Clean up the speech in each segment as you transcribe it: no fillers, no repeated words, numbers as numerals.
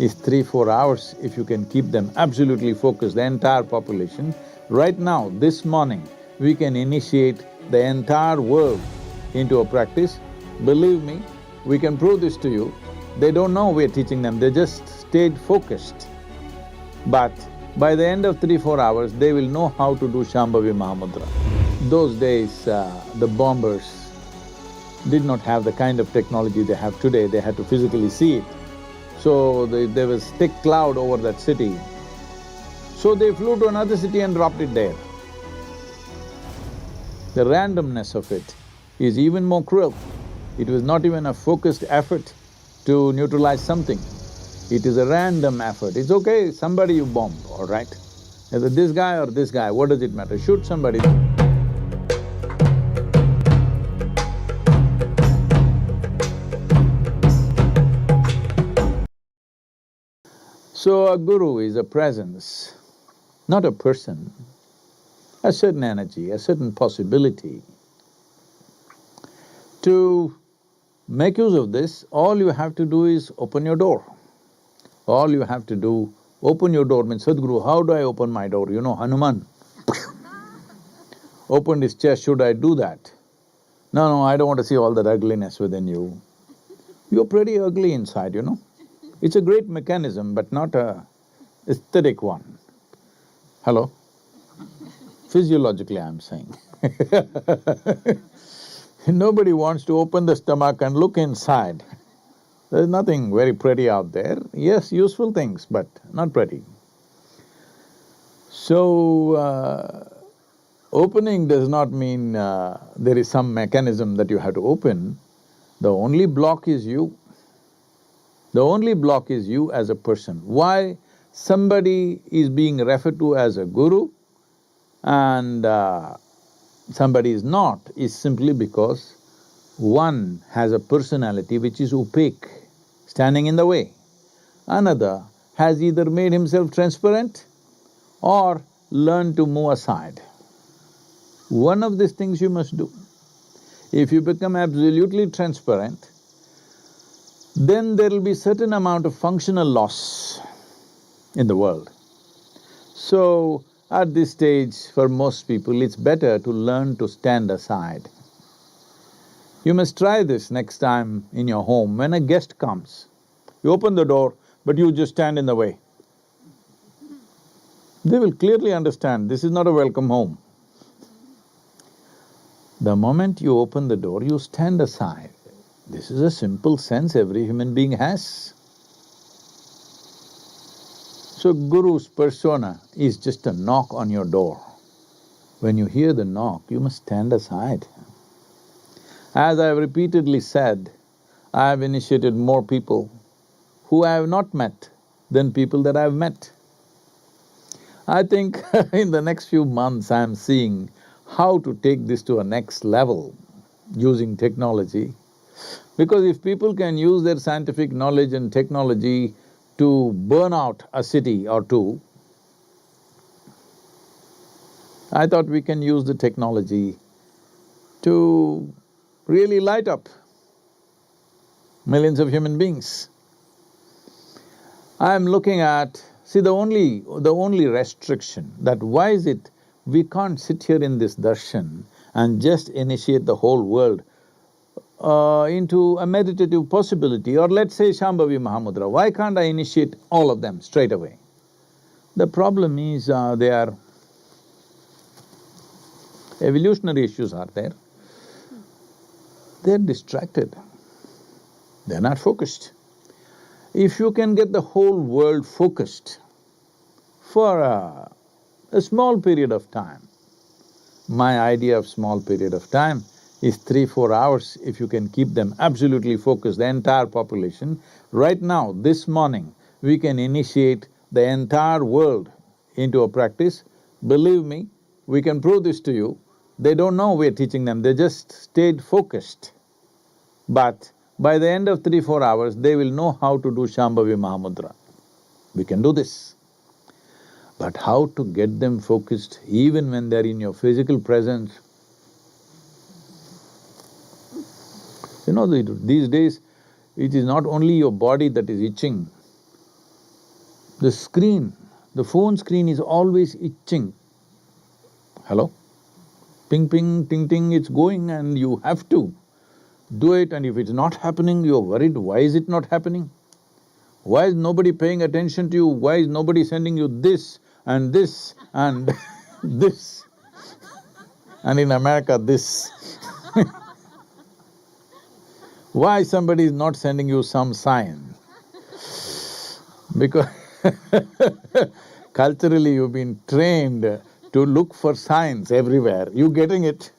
is 3-4 hours if you can keep them absolutely focused, the entire population. Right now, this morning, we can initiate the entire world into a practice. Believe me, we can prove this to you. They don't know we're teaching them, they just stayed focused. But by the end of 3-4 hours, they will know how to do Shambhavi Mahamudra. Those days, the bombers did not have the kind of technology they have today, they had to physically see it. So there was thick cloud over that city. So they flew to another city and dropped it there. The randomness of it is even more cruel. It was not even a focused effort to neutralize something. It is a random effort. It's okay, somebody you bomb, all right? Either this guy or this guy, what does it matter? Shoot somebody. So a guru is a presence, not a person, a certain energy, a certain possibility. To make use of this, all you have to do is open your door. All you have to do, open your door means, Sadhguru, how do I open my door? You know, Hanuman opened his chest, should I do that? No, I don't want to see all that ugliness within you. You're pretty ugly inside, you know. It's a great mechanism, but not a aesthetic one. Hello? Physiologically, I'm saying nobody wants to open the stomach and look inside. There's nothing very pretty out there. Yes, useful things, but not pretty. So, opening does not mean there is some mechanism that you have to open. The only block is you. The only block is you as a person. Why somebody is being referred to as a guru and somebody is not is simply because one has a personality which is opaque, standing in the way. Another has either made himself transparent or learned to move aside. One of these things you must do. If you become absolutely transparent, then there will be certain amount of functional loss in the world. So, at this stage, for most people, it's better to learn to stand aside. You must try this next time in your home. When a guest comes, you open the door, but you just stand in the way. They will clearly understand this is not a welcome home. The moment you open the door, you stand aside. This is a simple sense every human being has. So Guru's persona is just a knock on your door. When you hear the knock, you must stand aside. As I have repeatedly said, I have initiated more people who I have not met than people that I have met. I think in the next few months I am seeing how to take this to a next level using technology. Because if people can use their scientific knowledge and technology to burn out a city or two, I thought we can use the technology to really light up millions of human beings. I'm looking at… see, the only restriction that why is it we can't sit here in this darshan and just initiate the whole world into a meditative possibility, or let's say Shambhavi Mahamudra. Why can't I initiate all of them straight away? The problem is their evolutionary issues are there. They're distracted. They're not focused. If you can get the whole world focused for a small period of time, my idea of small period of time is 3-4 hours if you can keep them absolutely focused, the entire population. Right now, this morning, we can initiate the entire world into a practice. Believe me, we can prove this to you. They don't know we're teaching them, they just stayed focused. But by the end of 3-4 hours, they will know how to do Shambhavi Mahamudra. We can do this. But how to get them focused even when they're in your physical presence? You know, these days, it is not only your body that is itching. The screen, the phone screen is always itching. Hello? Ping, ping, ting, ting, it's going and you have to do it, and if it's not happening, you're worried, why is it not happening? Why is nobody paying attention to you? Why is nobody sending you this and this and this? And in America, this. Why somebody is not sending you some sign? Because culturally you've been trained to look for signs everywhere. You getting it?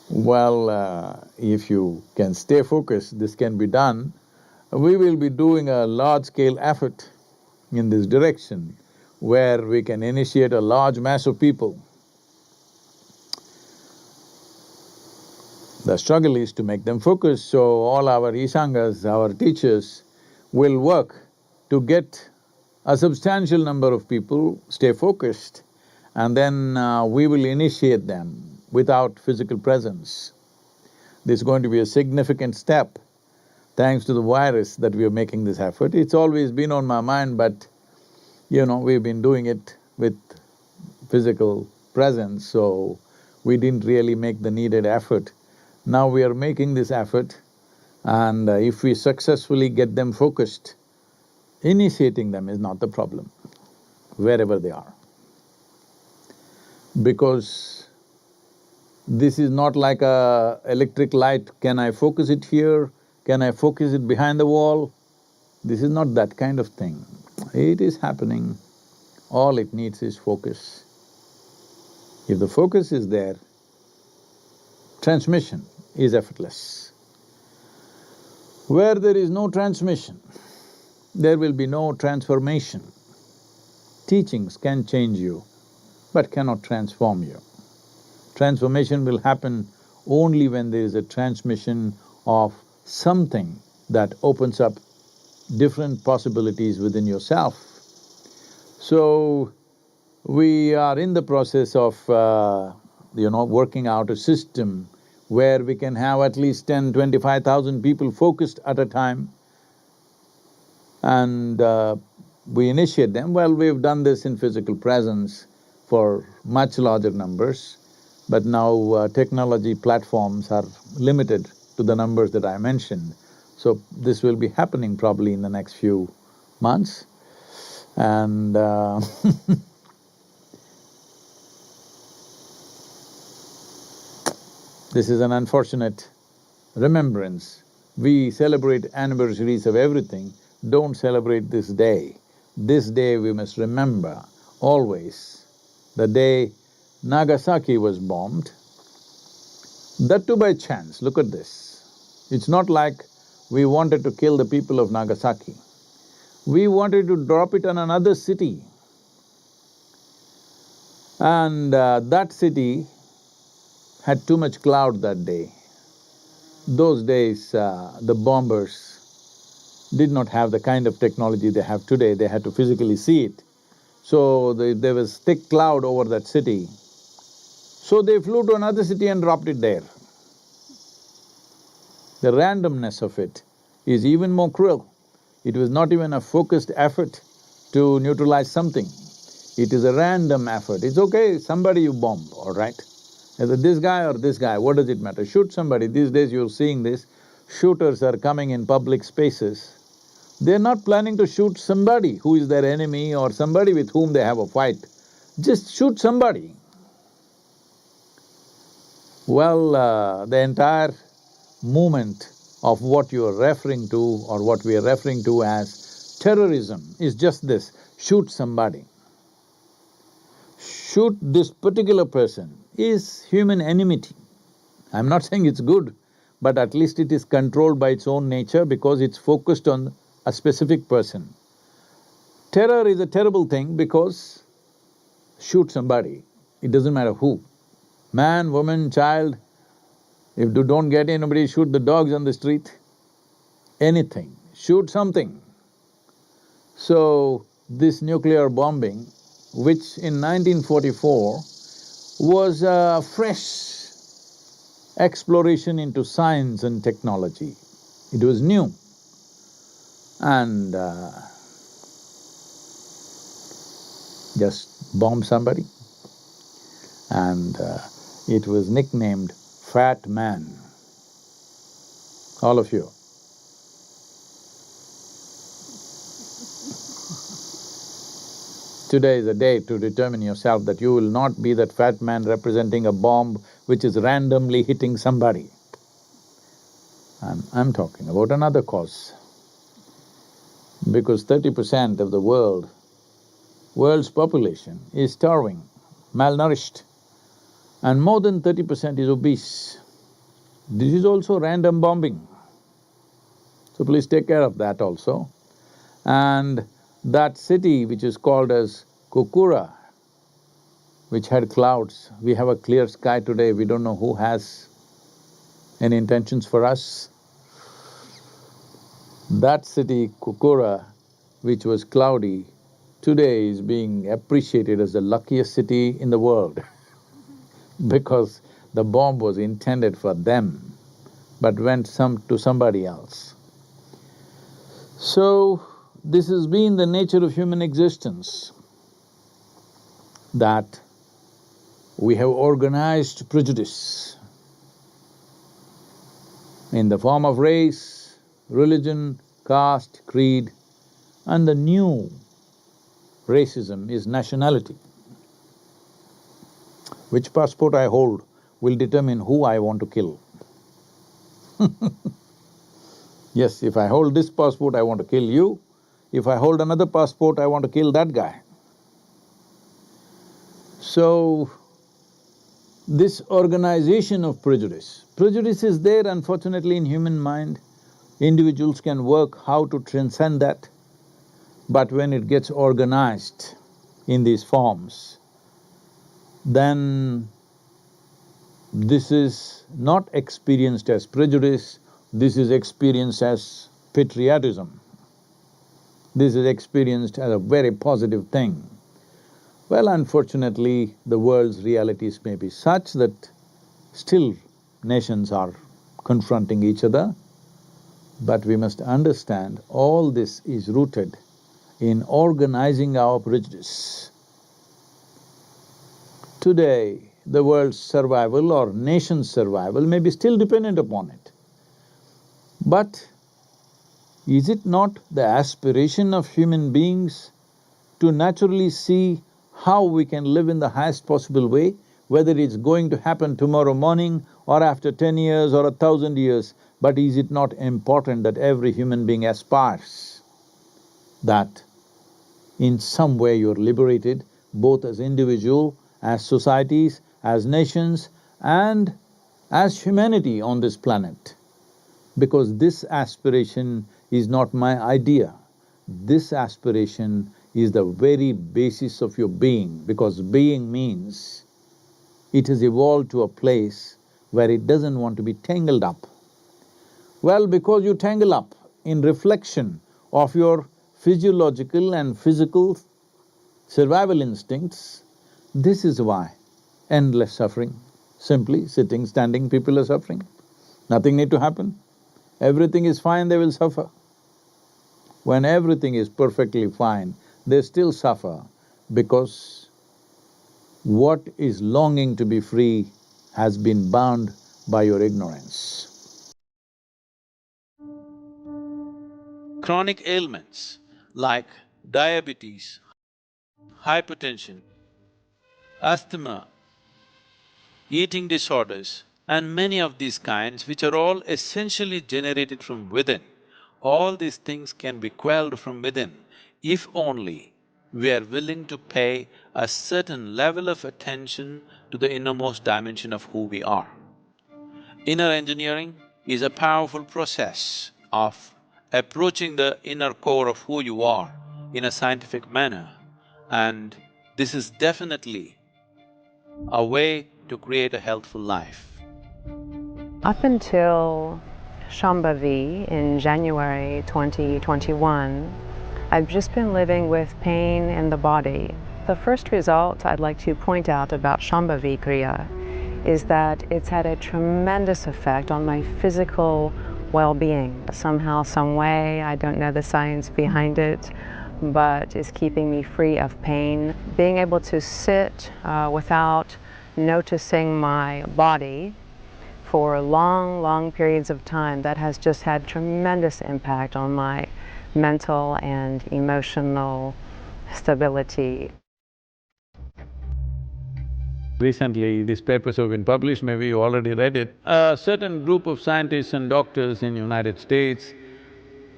Well, if you can stay focused, this can be done. We will be doing a large-scale effort in this direction where we can initiate a large mass of people. The struggle is to make them focus, so all our Ishangas, our teachers, will work to get a substantial number of people stay focused, and then we will initiate them without physical presence. This is going to be a significant step, thanks to the virus that we are making this effort. It's always been on my mind, but we've been doing it with physical presence, so we didn't really make the needed effort. Now we are making this effort, and if we successfully get them focused, initiating them is not the problem, wherever they are. Because this is not like a electric light, can I focus it here, can I focus it behind the wall? This is not that kind of thing. It is happening, all it needs is focus. If the focus is there, transmission is effortless. Where there is no transmission, there will be no transformation. Teachings can change you, but cannot transform you. Transformation will happen only when there is a transmission of something that opens up different possibilities within yourself. So, we are in the process of, working out a system where we can have at least 10,000–25,000 people focused at a time, and we initiate them. Well, we've done this in physical presence for much larger numbers, but now technology platforms are limited to the numbers that I mentioned. So this will be happening probably in the next few months, and this is an unfortunate remembrance. We celebrate anniversaries of everything, don't celebrate this day. This day we must remember always, the day Nagasaki was bombed, that too by chance. Look at this. It's not like we wanted to kill the people of Nagasaki. We wanted to drop it on another city. And that city had too much cloud that day. Those days, the bombers did not have the kind of technology they have today, they had to physically see it. So there was thick cloud over that city. So they flew to another city and dropped it there. The randomness of it is even more cruel. It was not even a focused effort to neutralize something. It is a random effort. It's okay, somebody you bomb, all right? Either this guy or this guy, what does it matter? Shoot somebody. These days you're seeing this, shooters are coming in public spaces. They're not planning to shoot somebody who is their enemy or somebody with whom they have a fight. Just shoot somebody. Well, the entire movement of what you are referring to or what we are referring to as terrorism is just this: shoot somebody. Shoot this particular person is human enmity. I'm not saying it's good, but at least it is controlled by its own nature because it's focused on a specific person. Terror is a terrible thing because shoot somebody, it doesn't matter who. Man, woman, child, if you don't get anybody, shoot the dogs on the street. Anything, shoot something. So, this nuclear bombing, which in 1944 was a fresh exploration into science and technology. It was new. and just bomb somebody. And it was nicknamed Fat Man. All of you. Today is a day to determine yourself that you will not be that fat man representing a bomb which is randomly hitting somebody. I'm talking about another cause. Because 30% of the world's population is starving, malnourished, and more than 30% is obese. This is also random bombing. So please take care of that also. And that city which is called as Kukura, which had clouds, we have a clear sky today, we don't know who has any intentions for us. That city, Kukura, which was cloudy, today is being appreciated as the luckiest city in the world because the bomb was intended for them, but went to somebody else. So, this has been the nature of human existence, that we have organized prejudice in the form of race, religion, caste, creed, and the new racism is nationality. Which passport I hold will determine who I want to kill. Yes, if I hold this passport, I want to kill you. If I hold another passport, I want to kill that guy. So, this organization of prejudice is there unfortunately in human mind. Individuals can work how to transcend that, but when it gets organized in these forms, then this is not experienced as prejudice, this is experienced as patriotism. This is experienced as a very positive thing. Well, unfortunately, the world's realities may be such that still nations are confronting each other, but we must understand all this is rooted in organizing our prejudice. Today, the world's survival or nation's survival may be still dependent upon it. But is it not the aspiration of human beings to naturally see how we can live in the highest possible way, whether it's going to happen tomorrow morning or after 10 years or 1,000 years, but is it not important that every human being aspires that in some way you're liberated, both as individual, as societies, as nations, and as humanity on this planet? Because this aspiration is not my idea. This aspiration is the very basis of your being, because being means it has evolved to a place where it doesn't want to be tangled up. Well, because you tangle up in reflection of your physiological and physical survival instincts, this is why endless suffering. Simply sitting, standing, people are suffering. Nothing need to happen. Everything is fine, they will suffer. When everything is perfectly fine, they still suffer because what is longing to be free has been bound by your ignorance. Chronic ailments like diabetes, hypertension, asthma, eating disorders, and many of these kinds which are all essentially generated from within. All these things can be quelled from within if only we are willing to pay a certain level of attention to the innermost dimension of who we are. Inner engineering is a powerful process of approaching the inner core of who you are in a scientific manner, and this is definitely a way to create a healthful life. Up until Shambhavi in January 2021, I've just been living with pain in the body. The first result I'd like to point out about Shambhavi Kriya is that it's had a tremendous effect on my physical well-being. Somehow, some way, I don't know the science behind it, but it's keeping me free of pain. Being able to sit without noticing my body for long, long periods of time, that has just had tremendous impact on my mental and emotional stability. Recently, these papers have been published, maybe you already read it. A certain group of scientists and doctors in United States,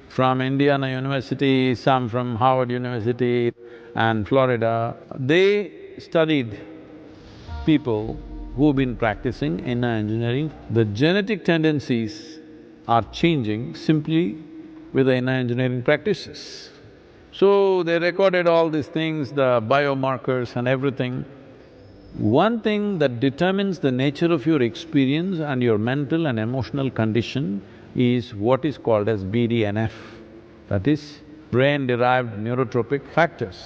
from Indiana University, some from Harvard University and Florida, they studied people who've been practicing inner engineering. The genetic tendencies are changing simply with the inner engineering practices. So they recorded all these things, the biomarkers and everything. One thing that determines the nature of your experience and your mental and emotional condition is what is called as BDNF, that is brain-derived neurotropic factors.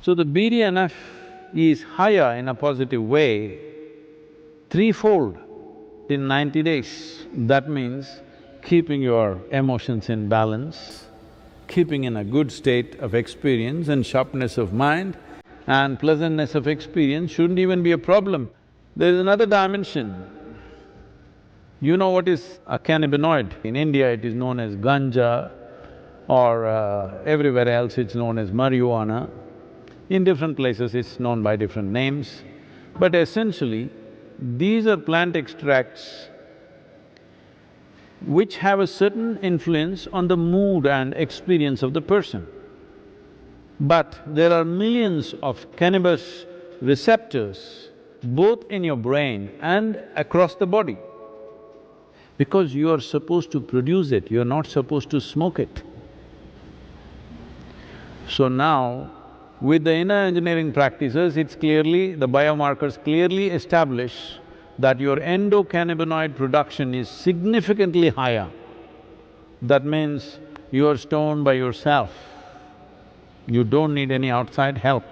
So the BDNF is higher in a positive way, threefold in 90 days. That means keeping your emotions in balance, keeping in a good state of experience and sharpness of mind and pleasantness of experience shouldn't even be a problem. There is another dimension. You know what is a cannabinoid? In India it is known as ganja, or everywhere else it's known as marijuana. In different places it's known by different names. But essentially, these are plant extracts which have a certain influence on the mood and experience of the person. But there are millions of cannabis receptors both in your brain and across the body. Because you are supposed to produce it, you're not supposed to smoke it. So now, with the inner engineering practices, it's clearly… the biomarkers clearly establish that your endocannabinoid production is significantly higher. That means you are stoned by yourself. You don't need any outside help.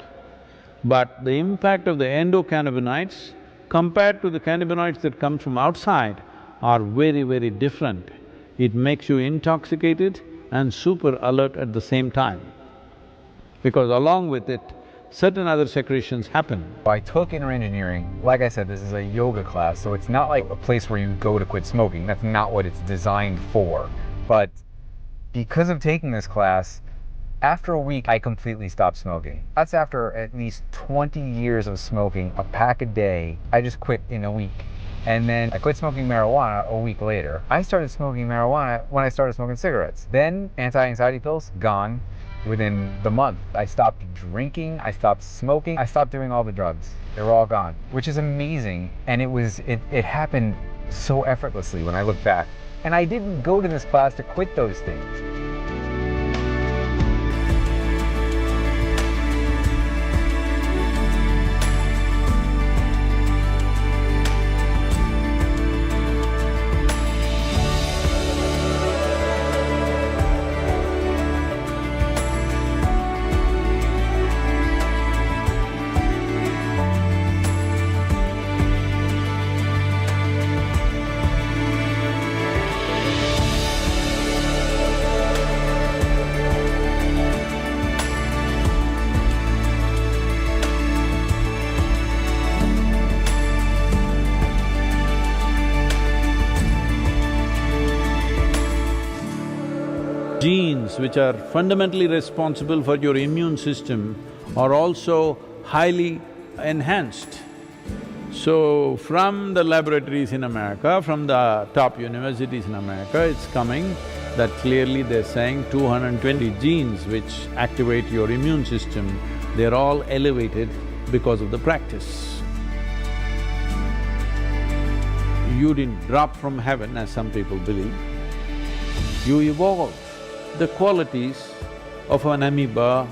But the impact of the endocannabinoids compared to the cannabinoids that come from outside are very, very different. It makes you intoxicated and super alert at the same time, because along with it, certain other secretions happen. I took inner engineering. Like I said, this is a yoga class, so it's not like a place where you go to quit smoking. That's not what it's designed for. But because of taking this class, after a week, I completely stopped smoking. That's after at least 20 years of smoking, a pack a day. I just quit in a week. And then I quit smoking marijuana a week later. I started smoking marijuana when I started smoking cigarettes. Then anti-anxiety pills, gone. Within the month, I stopped drinking, I stopped smoking, I stopped doing all the drugs. They were all gone, which is amazing. And it happened so effortlessly when I look back. And I didn't go to this class to quit those things. Genes which are fundamentally responsible for your immune system are also highly enhanced. So, from the laboratories in America, from the top universities in America, it's coming that clearly they're saying 220 genes which activate your immune system, they're all elevated because of the practice. You didn't drop from heaven, as some people believe. You evolved. The qualities of an amoeba,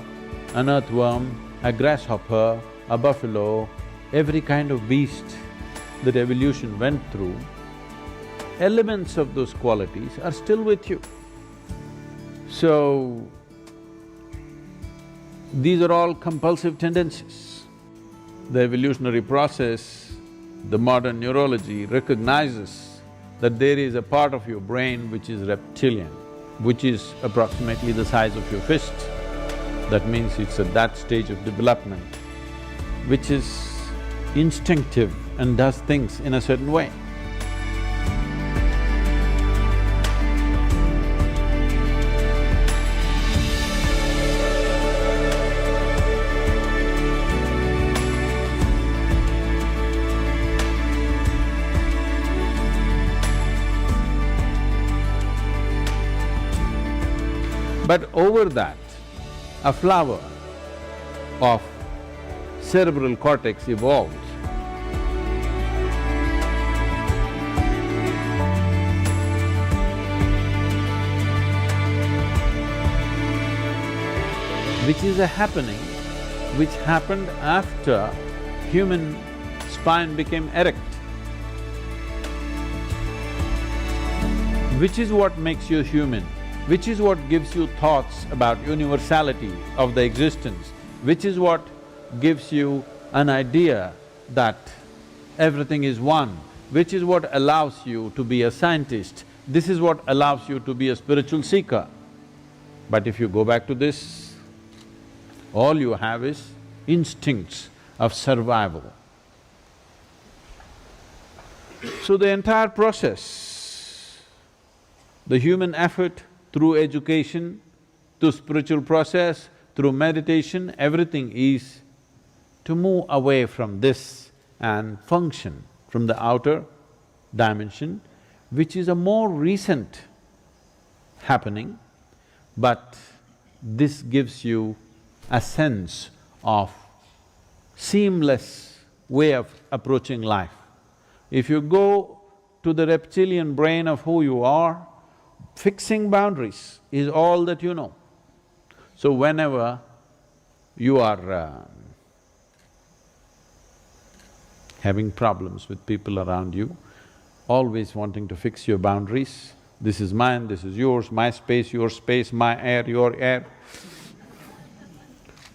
an earthworm, a grasshopper, a buffalo, every kind of beast that evolution went through, elements of those qualities are still with you. So, these are all compulsive tendencies. The evolutionary process, the modern neurology recognizes that there is a part of your brain which is reptilian, which is approximately the size of your fist. That means it's at that stage of development, which is instinctive and does things in a certain way. But over that, a flower of cerebral cortex evolved. Which is a happening which happened after human spine became erect. Which is what makes you human, which is what gives you thoughts about universality of the existence, which is what gives you an idea that everything is one, which is what allows you to be a scientist, this is what allows you to be a spiritual seeker. But if you go back to this, all you have is instincts of survival. So the entire process, the human effort through education, through spiritual process, through meditation, everything is to move away from this and function from the outer dimension, which is a more recent happening, but this gives you a sense of seamless way of approaching life. If you go to the reptilian brain of who you are, fixing boundaries is all that you know. So whenever you are having problems with people around you, always wanting to fix your boundaries, this is mine, this is yours, my space, your space, my air, your air.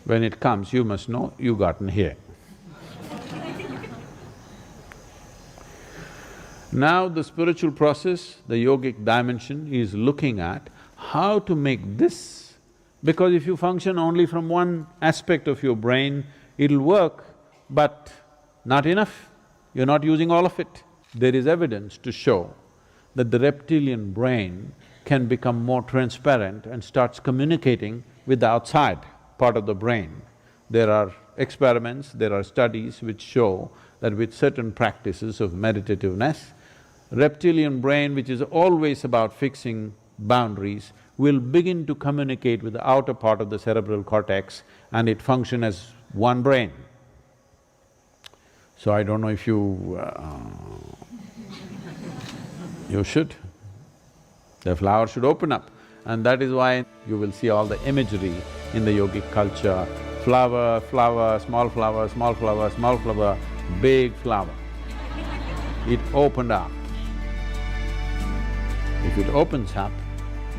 When it comes, you must know you gotten here. Now the spiritual process, the yogic dimension is looking at how to make this, because if you function only from one aspect of your brain, it'll work, but not enough, you're not using all of it. There is evidence to show that the reptilian brain can become more transparent and starts communicating with the outside part of the brain. There are experiments, there are studies which show that with certain practices of meditativeness, reptilian brain, which is always about fixing boundaries, will begin to communicate with the outer part of the cerebral cortex and it function as one brain. So I don't know if you should. The flower should open up, and that is why you will see all the imagery in the yogic culture, flower, flower, small flower, small flower, small flower, big flower. It opened up. If it opens up,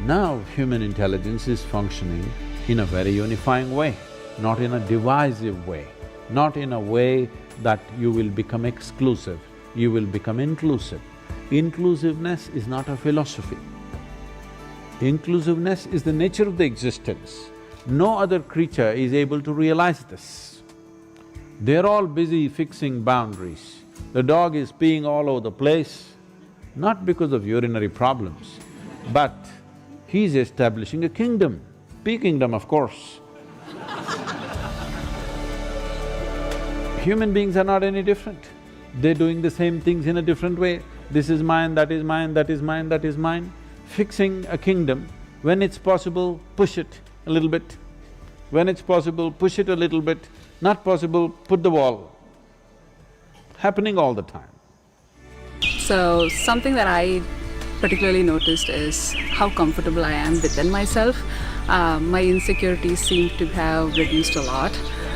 now human intelligence is functioning in a very unifying way, not in a divisive way, not in a way that you will become exclusive, you will become inclusive. Inclusiveness is not a philosophy. Inclusiveness is the nature of the existence. No other creature is able to realize this. They're all busy fixing boundaries. The dog is peeing all over the place, not because of urinary problems, but he's establishing a kingdom, pea kingdom, of course. Human beings are not any different. They're doing the same things in a different way. This is mine, that is mine, that is mine, that is mine. Fixing a kingdom, when it's possible, push it a little bit. When it's possible, push it a little bit. Not possible, put the wall. Happening all the time. So something that I particularly noticed is how comfortable I am within myself. My insecurities seem to have reduced a lot.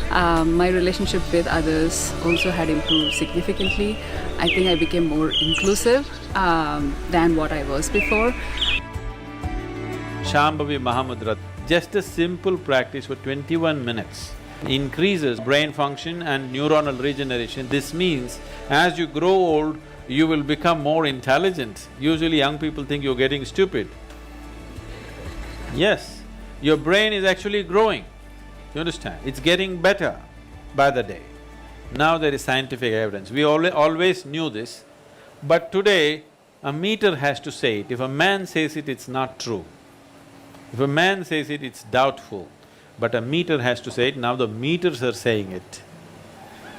My relationship with others also had improved significantly. I think I became more inclusive than what I was before. Shambhavi Mahamudra, just a simple practice for 21 minutes increases brain function and neuronal regeneration. This means as you grow old, you will become more intelligent. Usually young people think you're getting stupid. Yes, your brain is actually growing, you understand? It's getting better by the day. Now there is scientific evidence. We always knew this, but today a meter has to say it. If a man says it, it's not true. If a man says it, it's doubtful. But a meter has to say it. Now the meters are saying it.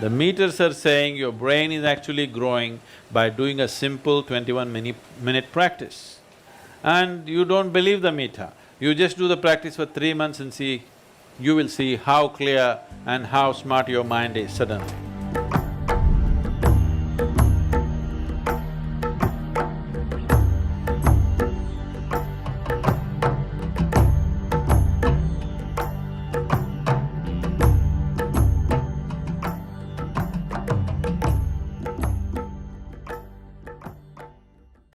The meters are saying your brain is actually growing by doing a simple 21-minute practice. And you don't believe the meter. You just do the practice for 3 months and see, you will see how clear and how smart your mind is suddenly.